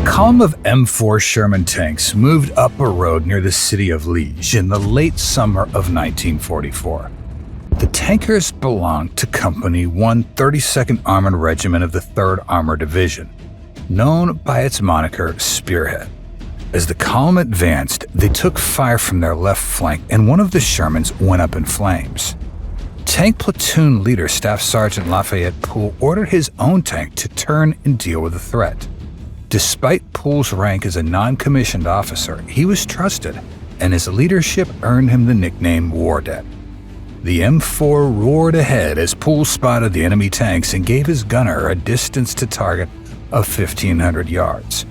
column of M-4 Sherman tanks moved up a road near the city of Liege in the late summer of 1944. The tankers belonged to Company 1 32nd Armored Regiment of the 3rd Armored Division, known by its moniker Spearhead. As the column advanced, they took fire from their left flank and one of the Shermans went up in flames. Tank platoon leader Staff Sergeant Lafayette Pool ordered his own tank to turn and deal with the threat. Despite Pool's rank as a non-commissioned officer, he was trusted, and his leadership earned him the nickname War Dad. The M4 roared ahead as Pool spotted the enemy tanks and gave his gunner a distance to target of 1,500 yards.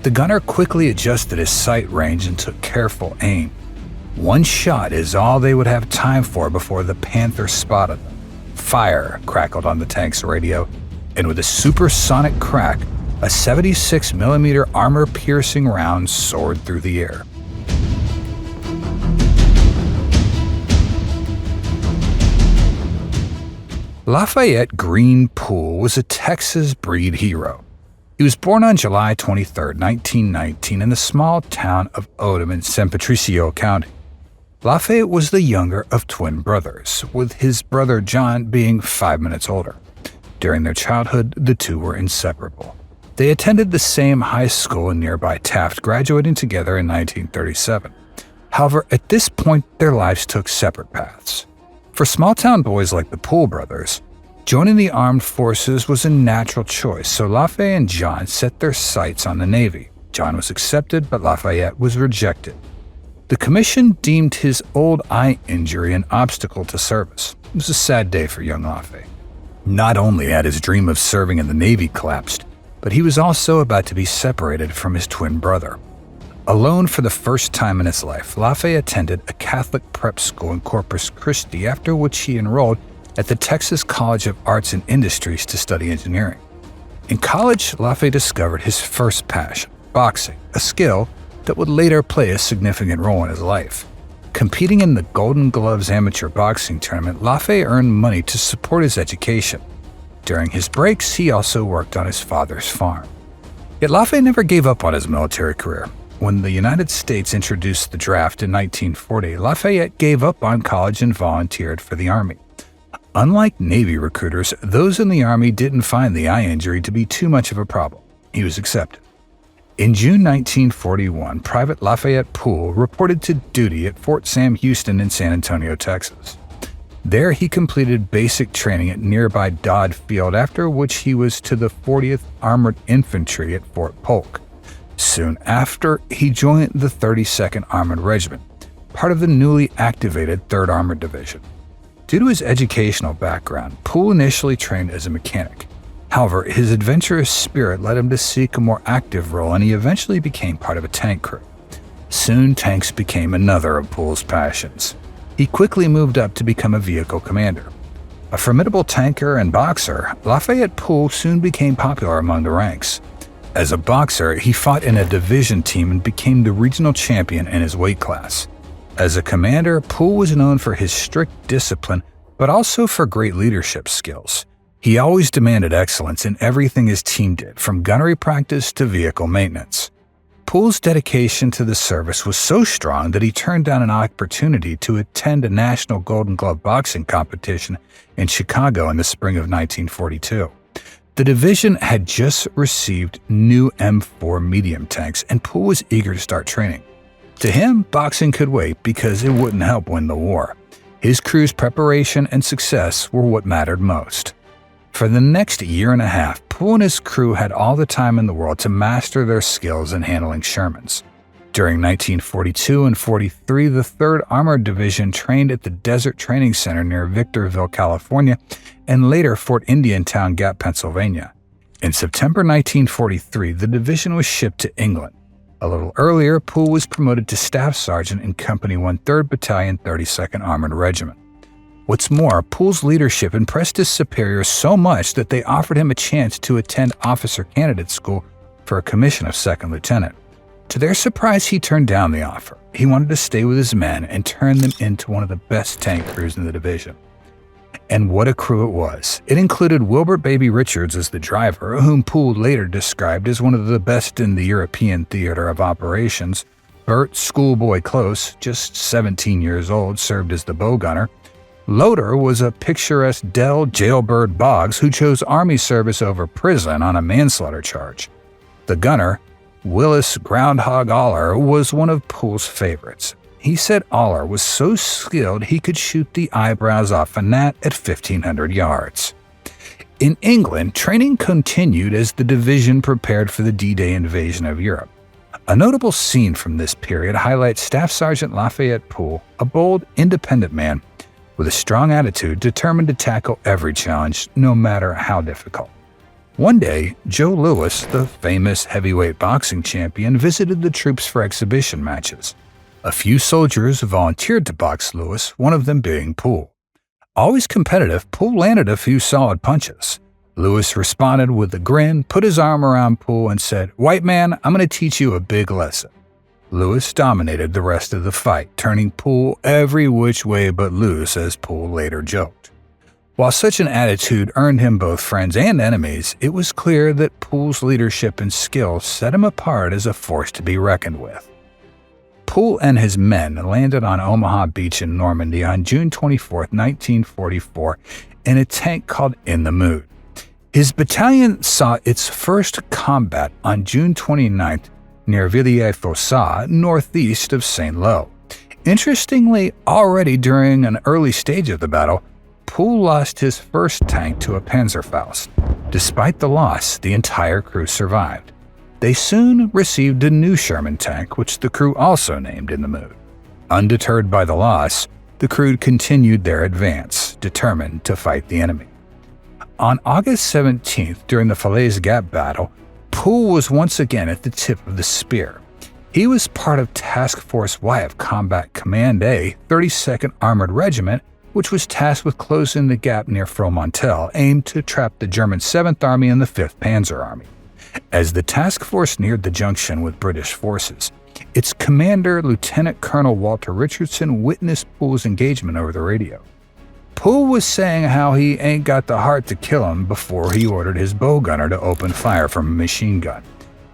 The gunner quickly adjusted his sight range and took careful aim. One shot is all they would have time for before the Panther spotted them. Fire crackled on the tank's radio, and with a supersonic crack, a 76mm armor-piercing round soared through the air. Lafayette Green Pool was a Texas breed hero. He was born on July 23, 1919, in the small town of Odom in San Patricio County. Lafayette was the younger of twin brothers, with his brother John being 5 minutes older. During their childhood, the two were inseparable. They attended the same high school in nearby Taft, graduating together in 1937. However, at this point, their lives took separate paths. For small-town boys like the Pool brothers, joining the armed forces was a natural choice, so Lafayette and John set their sights on the Navy. John was accepted, but Lafayette was rejected. The commission deemed his old eye injury an obstacle to service. It was a sad day for young Lafayette. Not only had his dream of serving in the Navy collapsed, but he was also about to be separated from his twin brother. Alone for the first time in his life, Lafayette attended a Catholic prep school in Corpus Christi, after which he enrolled at the Texas College of Arts and Industries to study engineering. In college, Lafayette discovered his first passion, boxing, a skill that would later play a significant role in his life. Competing in the Golden Gloves amateur boxing tournament, Lafayette earned money to support his education. During his breaks, he also worked on his father's farm. Yet Lafayette never gave up on his military career. When the United States introduced the draft in 1940, Lafayette gave up on college and volunteered for the Army. Unlike Navy recruiters, those in the Army didn't find the eye injury to be too much of a problem. He was accepted. In June 1941, Private Lafayette Pool reported to duty at Fort Sam Houston in San Antonio, Texas. There he completed basic training at nearby Dodd Field, after which he was to the 40th Armored Infantry at Fort Polk. Soon after, he joined the 32nd Armored Regiment, part of the newly activated 3rd Armored Division. Due to his educational background, Pool initially trained as a mechanic. However, his adventurous spirit led him to seek a more active role, and he eventually became part of a tank crew. Soon, tanks became another of Pool's passions. He quickly moved up to become a vehicle commander. A formidable tanker and boxer, Lafayette Pool soon became popular among the ranks. As a boxer, he fought in a division team and became the regional champion in his weight class. As a commander, Pool was known for his strict discipline, but also for great leadership skills. He always demanded excellence in everything his team did, from gunnery practice to vehicle maintenance. Pool's dedication to the service was so strong that he turned down an opportunity to attend a national Golden Glove boxing competition in Chicago in the spring of 1942. The division had just received new M4 medium tanks, and Pool was eager to start training. To him, boxing could wait because it wouldn't help win the war. His crew's preparation and success were what mattered most. For the next year and a half, Pool and his crew had all the time in the world to master their skills in handling Shermans. During 1942 and 43, the 3rd Armored Division trained at the Desert Training Center near Victorville, California, and later Fort Indiantown Gap, Pennsylvania. In September 1943, the division was shipped to England. A little earlier, Pool was promoted to Staff Sergeant in Company 1 3rd Battalion 32nd Armored Regiment. What's more, Pool's leadership impressed his superiors so much that they offered him a chance to attend officer candidate school for a commission of 2nd lieutenant. To their surprise, he turned down the offer. He wanted to stay with his men and turn them into one of the best tank crews in the division. And what a crew it was. It included Wilbert Baby Richards as the driver, whom Poole later described as one of the best in the European theater of operations. Bert Schoolboy Close, just 17 years old, served as the bow gunner. Loader was a picturesque Dell Jailbird Boggs who chose Army service over prison on a manslaughter charge. The gunner, Willis Groundhog Aller, was one of Poole's favorites. He said Aller was so skilled he could shoot the eyebrows off a gnat at 1,500 yards. In England, training continued as the division prepared for the D-Day invasion of Europe. A notable scene from this period highlights Staff Sergeant Lafayette Pool, a bold, independent man with a strong attitude determined to tackle every challenge, no matter how difficult. One day, Joe Louis, the famous heavyweight boxing champion, visited the troops for exhibition matches. A few soldiers volunteered to box Louis, one of them being Poole. Always competitive, Poole landed a few solid punches. Louis responded with a grin, put his arm around Poole and said, "White man, I'm going to teach you a big lesson." Louis dominated the rest of the fight, turning Poole every which way but loose, as Poole later joked. While such an attitude earned him both friends and enemies, it was clear that Poole's leadership and skill set him apart as a force to be reckoned with. Poole and his men landed on Omaha Beach in Normandy on June 24, 1944, in a tank called In the Mood. His battalion saw its first combat on June 29th near Villiers-Fossat, northeast of St. Lo. Interestingly, already during an early stage of the battle, Poole lost his first tank to a Panzerfaust. Despite the loss, the entire crew survived. They soon received a new Sherman tank, which the crew also named In the Mood. Undeterred by the loss, the crew continued their advance, determined to fight the enemy. On August 17th, during the Falaise Gap battle, Poole was once again at the tip of the spear. He was part of Task Force Y of Combat Command A, 32nd Armored Regiment, which was tasked with closing the gap near Fromentel, aimed to trap the German 7th Army and the 5th Panzer Army. As the task force neared the junction with British forces, its commander, Lieutenant Colonel Walter Richardson, witnessed Poole's engagement over the radio. Poole was saying how he ain't got the heart to kill him before he ordered his bow gunner to open fire from a machine gun.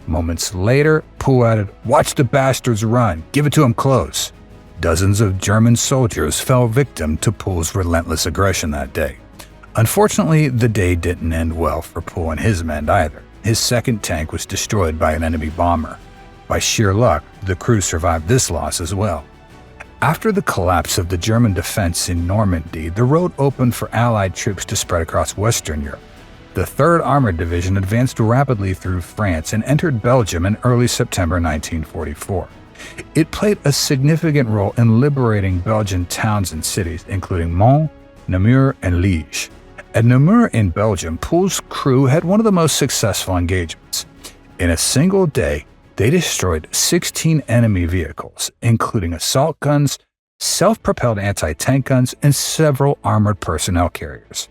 Moments later, Poole added, "Watch the bastards run, give it to them close." Dozens of German soldiers fell victim to Poole's relentless aggression that day. Unfortunately, the day didn't end well for Poole and his men either. His second tank was destroyed by an enemy bomber. By sheer luck, the crew survived this loss as well. After the collapse of the German defense in Normandy, the road opened for Allied troops to spread across Western Europe. The 3rd Armored Division advanced rapidly through France and entered Belgium in early September 1944. It played a significant role in liberating Belgian towns and cities, including Mons, Namur, and Liege. At Namur in Belgium, Poole's crew had one of the most successful engagements. In a single day, they destroyed 16 enemy vehicles, including assault guns, self-propelled anti-tank guns, and several armored personnel carriers.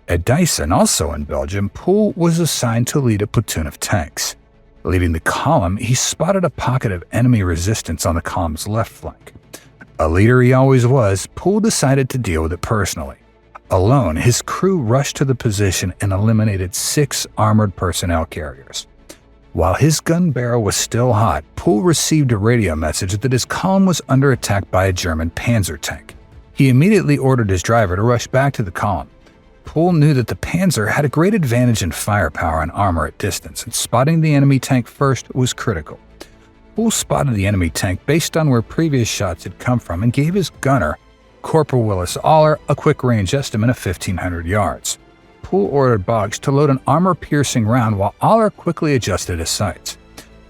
At Dyson, also in Belgium, Poole was assigned to lead a platoon of tanks. Leading the column, he spotted a pocket of enemy resistance on the column's left flank. A leader he always was, Poole decided to deal with it personally. Alone, his crew rushed to the position and eliminated 6 armored personnel carriers. While his gun barrel was still hot, Poole received a radio message that his column was under attack by a German Panzer tank. He immediately ordered his driver to rush back to the column. Poole knew that the Panzer had a great advantage in firepower and armor at distance, and spotting the enemy tank first was critical. Poole spotted the enemy tank based on where previous shots had come from and gave his gunner, Corporal Willis Aller, a quick range estimate of 1,500 yards. Poole ordered Boggs to load an armor-piercing round while Aller quickly adjusted his sights.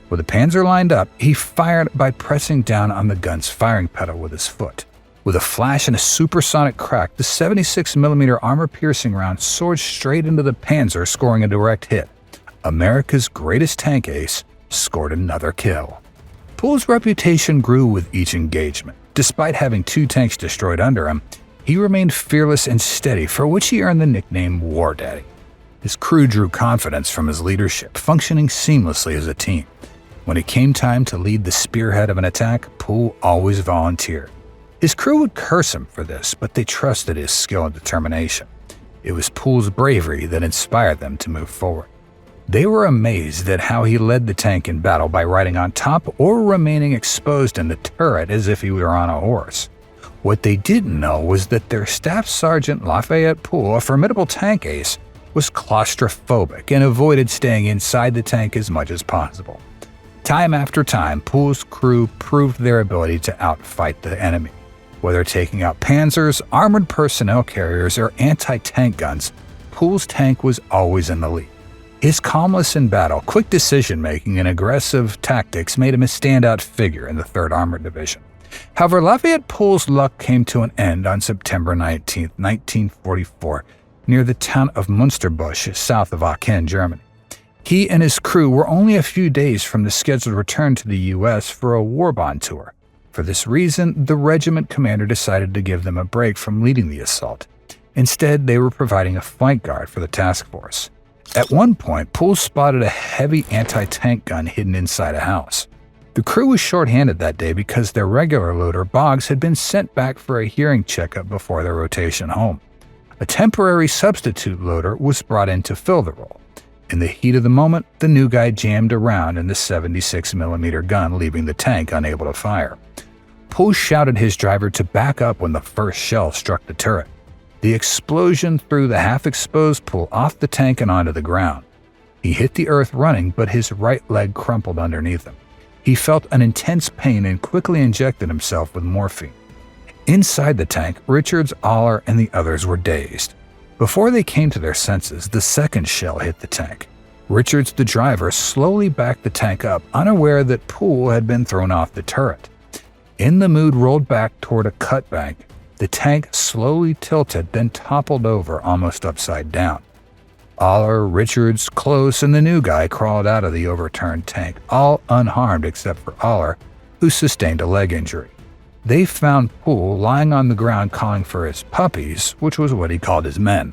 With the Panzer lined up, he fired by pressing down on the gun's firing pedal with his foot. With a flash and a supersonic crack, the 76mm armor-piercing round soared straight into the Panzer, scoring a direct hit. America's greatest tank ace scored another kill. Poole's reputation grew with each engagement. Despite having 2 tanks destroyed under him, he remained fearless and steady, for which he earned the nickname War Daddy. His crew drew confidence from his leadership, functioning seamlessly as a team. When it came time to lead the spearhead of an attack, Poole always volunteered. His crew would curse him for this, but they trusted his skill and determination. It was Pool's bravery that inspired them to move forward. They were amazed at how he led the tank in battle by riding on top or remaining exposed in the turret as if he were on a horse. What they didn't know was that their Staff Sergeant Lafayette Pool, a formidable tank ace, was claustrophobic and avoided staying inside the tank as much as possible. Time after time, Pool's crew proved their ability to outfight the enemy. Whether taking out panzers, armored personnel carriers, or anti-tank guns, Pool's tank was always in the lead. His calmness in battle, quick decision-making, and aggressive tactics made him a standout figure in the 3rd Armored Division. However, Lafayette Pool's luck came to an end on September 19, 1944, near the town of Münsterbusch, south of Aachen, Germany. He and his crew were only a few days from the scheduled return to the U.S. for a war bond tour. For this reason, the regiment commander decided to give them a break from leading the assault. Instead, they were providing a flank guard for the task force. At one point, Pool spotted a heavy anti-tank gun hidden inside a house. The crew was short-handed that day because their regular loader, Boggs, had been sent back for a hearing checkup before their rotation home. A temporary substitute loader was brought in to fill the role. In the heat of the moment, the new guy jammed a round in the 76mm gun, leaving the tank unable to fire. Pool shouted his driver to back up when the first shell struck the turret. The explosion threw the half-exposed Pool off the tank and onto the ground. He hit the earth running, but his right leg crumpled underneath him. He felt an intense pain and quickly injected himself with morphine. Inside the tank, Richards, Aller, and the others were dazed. Before they came to their senses, the second shell hit the tank. Richards, the driver, slowly backed the tank up, unaware that Pool had been thrown off the turret. In the mood rolled back toward a cut bank, the tank slowly tilted, then toppled over almost upside down. Aller, Richards, Close, and the new guy crawled out of the overturned tank, all unharmed except for Aller, who sustained a leg injury. They found Pool lying on the ground calling for his puppies, which was what he called his men.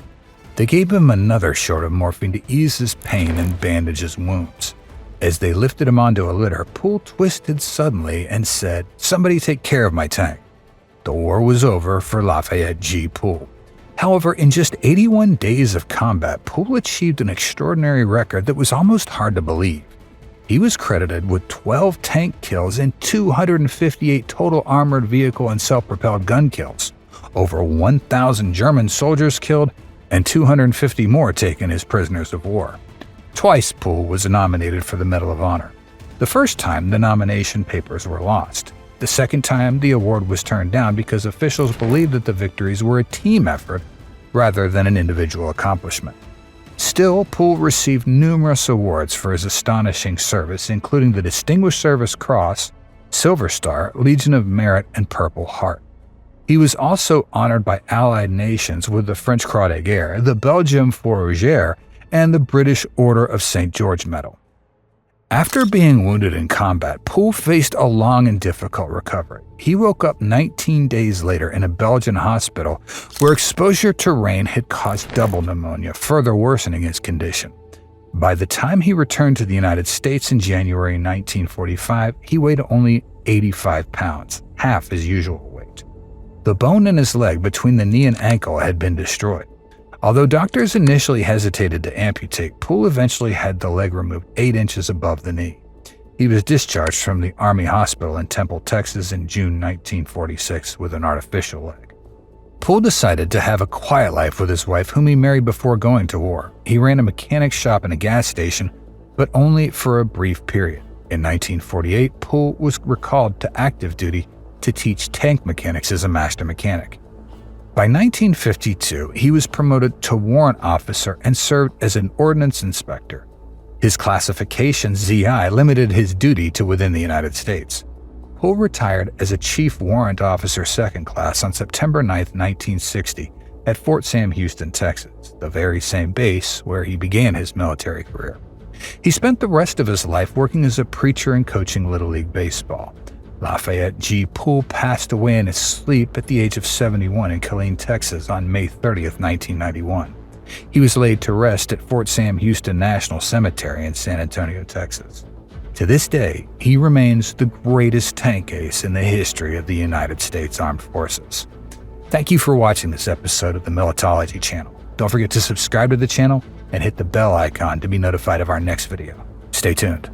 They gave him another shot of morphine to ease his pain and bandage his wounds. As they lifted him onto a litter, Pool twisted suddenly and said, "Somebody take care of my tank." The war was over for Lafayette G. Pool. However, in just 81 days of combat, Pool achieved an extraordinary record that was almost hard to believe. He was credited with 12 tank kills and 258 total armored vehicle and self-propelled gun kills, over 1,000 German soldiers killed, and 250 more taken as prisoners of war. Twice Pool was nominated for the Medal of Honor. The first time, the nomination papers were lost. The second time, the award was turned down because officials believed that the victories were a team effort rather than an individual accomplishment. Still, Pool received numerous awards for his astonishing service, including the Distinguished Service Cross, Silver Star, Legion of Merit, and Purple Heart. He was also honored by Allied nations with the French Croix de Guerre, the Belgium Fourragère, and the British Order of St. George Medal. After being wounded in combat, Pool faced a long and difficult recovery. He woke up 19 days later in a Belgian hospital where exposure to rain had caused double pneumonia, further worsening his condition. By the time he returned to the United States in January 1945, he weighed only 85 pounds, half his usual weight. The bone in his leg between the knee and ankle had been destroyed. Although doctors initially hesitated to amputate, Pool eventually had the leg removed 8 inches above the knee. He was discharged from the Army Hospital in Temple, Texas in June 1946 with an artificial leg. Pool decided to have a quiet life with his wife, whom he married before going to war. He ran a mechanic shop and a gas station, but only for a brief period. In 1948, Pool was recalled to active duty to teach tank mechanics as a master mechanic. By 1952, he was promoted to warrant officer and served as an ordnance inspector. His classification, ZI, limited his duty to within the United States. Pool retired as a Chief Warrant Officer Second Class on September 9, 1960, at Fort Sam Houston, Texas, the very same base where he began his military career. He spent the rest of his life working as a preacher and coaching Little League Baseball. Lafayette G. Pool passed away in his sleep at the age of 71 in Killeen, Texas on May 30, 1991. He was laid to rest at Fort Sam Houston National Cemetery in San Antonio, Texas. To this day, he remains the greatest tank ace in the history of the United States Armed Forces. Thank you for watching this episode of the Militology channel. Don't forget to subscribe to the channel and hit the bell icon to be notified of our next video. Stay tuned.